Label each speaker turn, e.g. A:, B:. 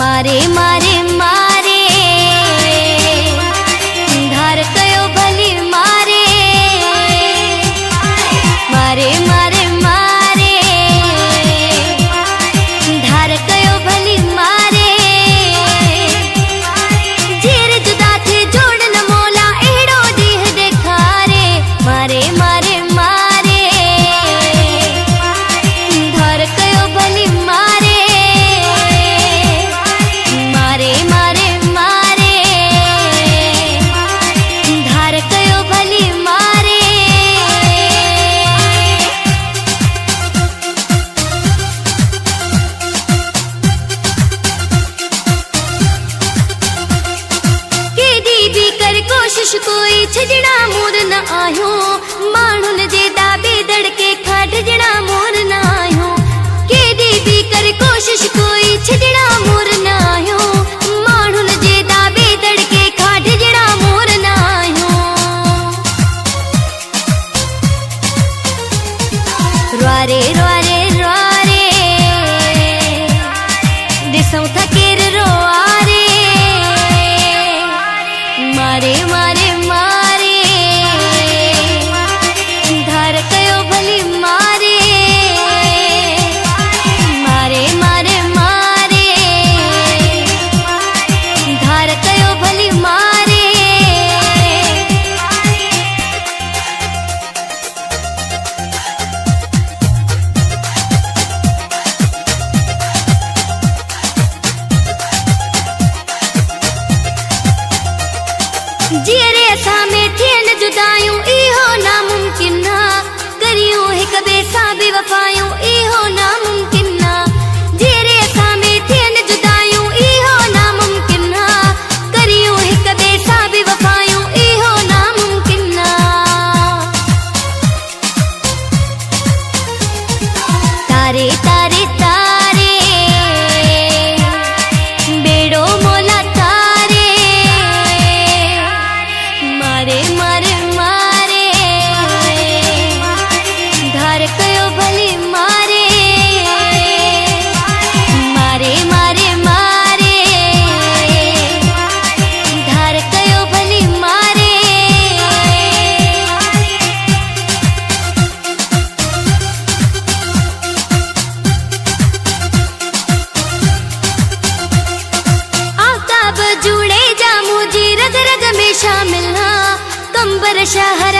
A: मारे मारे मारे धार कयो भली मारे मारे मारे मारे धार कयो भली मारे जीर जुदा थे जोड़ न मोला एड़ो दीह देखारे मारे मारे मारे धार कयो भली मारे मारे मारे मारे धार कयो भली मारे केदी भी कर कोशिश कोई छजड़ा मोर न आयो माण्हुनि जे दाबे दड़के खाट जड़ा मोर न आयो केदी भी कर कोशिश कोई छजड़ा मोर न आयो माण्हुनि जे दाबे दड़के खाट जड़ा मोर न आयो रवारे रवारे रवारे ॾिसूं था केर रोआरे मारे मारे मारे धार कयो भली मारे मारे मारे मारे धार कयो भली मारे जीअरे असां में थियनि जुदायूं इहो नामुमकिन आ करियूं हिक ॿिए सां बि वफ़ायूं इहो नामुमकिन आ जीअरे असां में थियनि जुदायूं इहो नामुमकिन आ करियूं हिक ॿिए सां बि वफ़ायूं इहो नामुमकिन आ तारे तारे तारे बेड़ो मोला तारे मारे मारे मारे धार कयो भली मारे मारे मारे मारे धार कयो भली मारे आकाब जूड़े जा मुझी रग रग में शामिल हाँ कंबर शहर